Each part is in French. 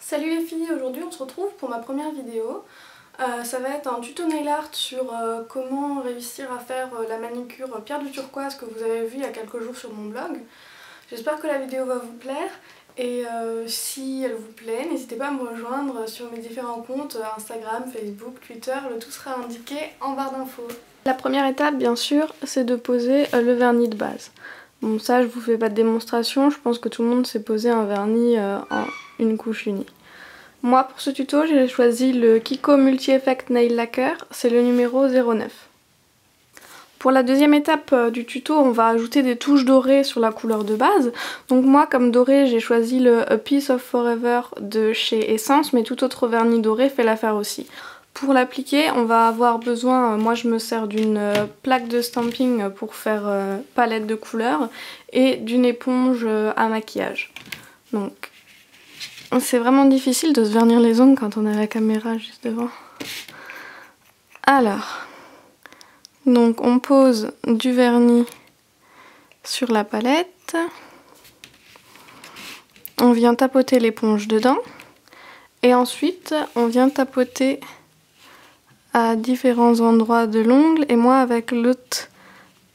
Salut les filles, aujourd'hui on se retrouve pour ma première vidéo. Ça va être un tuto nail art sur comment réussir à faire la manicure pierre du turquoise que vous avez vu il y a quelques jours sur mon blog. J'espère que la vidéo va vous plaire et si elle vous plaît, n'hésitez pas à me rejoindre sur mes différents comptes Instagram, Facebook, Twitter, le tout sera indiqué en barre d'infos. La première étape bien sûr c'est de poser le vernis de base. Bon ça je vous fais pas de démonstration, je pense que tout le monde sait poser un vernis en une couche unie. Moi pour ce tuto j'ai choisi le Kiko Multi Effect Nail Lacquer, c'est le numéro 09. Pour la deuxième étape du tuto on va ajouter des touches dorées sur la couleur de base. Donc moi comme doré j'ai choisi le A Piece of Forever de chez Essence, mais tout autre vernis doré fait l'affaire aussi. Pour l'appliquer on va avoir besoin, moi je me sers d'une plaque de stamping pour faire palette de couleurs et d'une éponge à maquillage. Donc c'est vraiment difficile de se vernir les ongles quand on a la caméra juste devant. Alors, donc on pose du vernis sur la palette. On vient tapoter l'éponge dedans. Et ensuite, on vient tapoter à différents endroits de l'ongle. Et moi, avec l'autre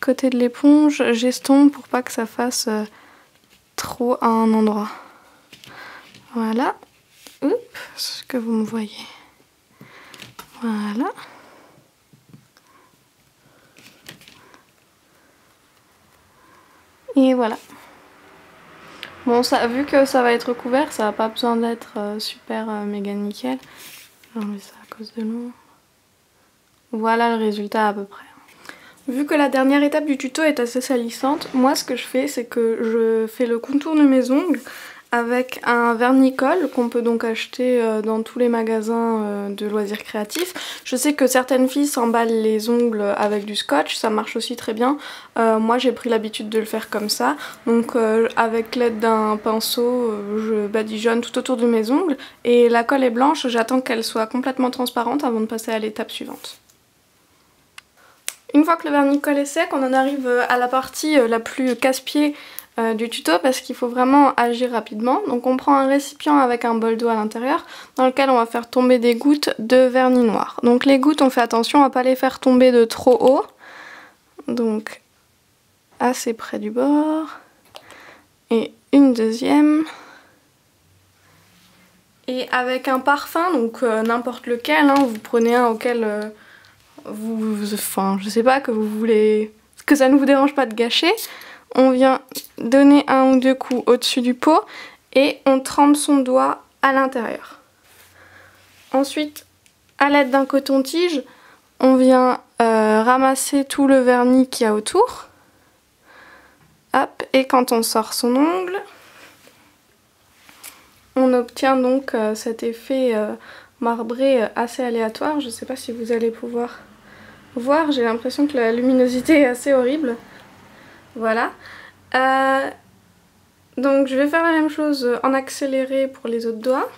côté de l'éponge, j'estompe pour pas que ça fasse trop à un endroit. Voilà, oups, ce que vous me voyez. Voilà. Et voilà. Bon, ça, vu que ça va être couvert, ça n'a pas besoin d'être super méga nickel. J'enlève ça à cause de l'eau. Voilà le résultat à peu près. Vu que la dernière étape du tuto est assez salissante, moi ce que je fais c'est que je fais le contour de mes ongles avec un vernis-colle qu'on peut donc acheter dans tous les magasins de loisirs créatifs. Je sais que certaines filles s'emballent les ongles avec du scotch, ça marche aussi très bien. Moi j'ai pris l'habitude de le faire comme ça. Donc avec l'aide d'un pinceau, je badigeonne tout autour de mes ongles. Et la colle est blanche, j'attends qu'elle soit complètement transparente avant de passer à l'étape suivante. Une fois que le vernis-colle est sec, on en arrive à la partie la plus casse-pied du tuto parce qu'il faut vraiment agir rapidement. Donc on prend un récipient avec un bol d'eau à l'intérieur dans lequel on va faire tomber des gouttes de vernis noir. Donc les gouttes, on fait attention à pas les faire tomber de trop haut. Donc assez près du bord. Et une deuxième. Et avec un parfum, donc n'importe lequel, hein, vous prenez un auquel je sais pas, que vous voulez, que ça ne vous dérange pas de gâcher. On vient donner un ou deux coups au-dessus du pot et on trempe son doigt à l'intérieur. Ensuite, à l'aide d'un coton-tige, on vient ramasser tout le vernis qu'il y a autour. Hop, et quand on sort son ongle, on obtient donc cet effet marbré assez aléatoire. Je ne sais pas si vous allez pouvoir voir, j'ai l'impression que la luminosité est assez horrible. Voilà. Donc je vais faire la même chose en accéléré pour les autres doigts.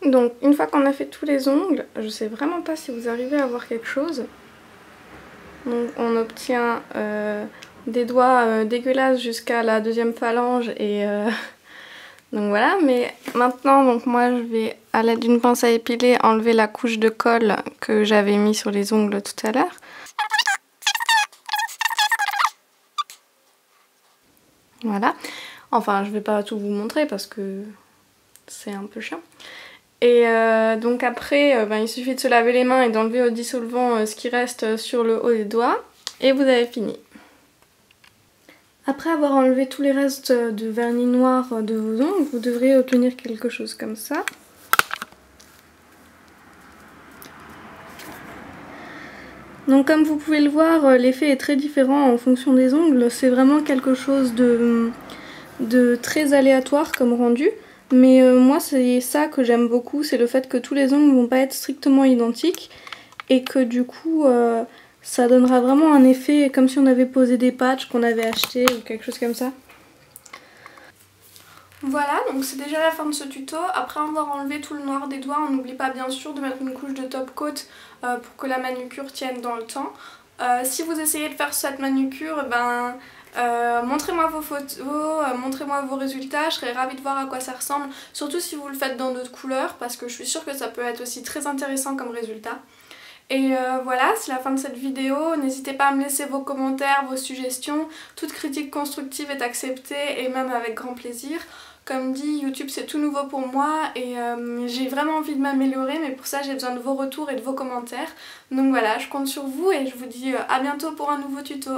Donc une fois qu'on a fait tous les ongles, je sais vraiment pas si vous arrivez à voir quelque chose. Donc on obtient des doigts dégueulasses jusqu'à la deuxième phalange et donc voilà. Mais maintenant donc moi je vais à l'aide d'une pince à épiler enlever la couche de colle que j'avais mis sur les ongles tout à l'heure. Voilà. Enfin je vais pas tout vous montrer parce que c'est un peu chiant. Et donc après, il suffit de se laver les mains et d'enlever au dissolvant ce qui reste sur le haut des doigts. Et vous avez fini. Après avoir enlevé tous les restes de vernis noir de vos ongles, vous devrez obtenir quelque chose comme ça. Donc comme vous pouvez le voir, l'effet est très différent en fonction des ongles. C'est vraiment quelque chose de très aléatoire comme rendu. Mais moi c'est ça que j'aime beaucoup, c'est le fait que tous les ongles ne vont pas être strictement identiques et que du coup ça donnera vraiment un effet comme si on avait posé des patchs qu'on avait achetés ou quelque chose comme ça. Voilà, donc c'est déjà la fin de ce tuto. Après avoir enlevé tout le noir des doigts, on n'oublie pas bien sûr de mettre une couche de top coat pour que la manucure tienne dans le temps. Si vous essayez de faire cette manucure, montrez-moi vos photos, montrez-moi vos résultats, je serais ravie de voir à quoi ça ressemble. Surtout si vous le faites dans d'autres couleurs, parce que je suis sûre que ça peut être aussi très intéressant comme résultat. Et voilà, c'est la fin de cette vidéo. N'hésitez pas à me laisser vos commentaires, vos suggestions. Toute critique constructive est acceptée et même avec grand plaisir. Comme dit, YouTube c'est tout nouveau pour moi et j'ai vraiment envie de m'améliorer, mais pour ça j'ai besoin de vos retours et de vos commentaires. Donc voilà, je compte sur vous et je vous dis à bientôt pour un nouveau tuto.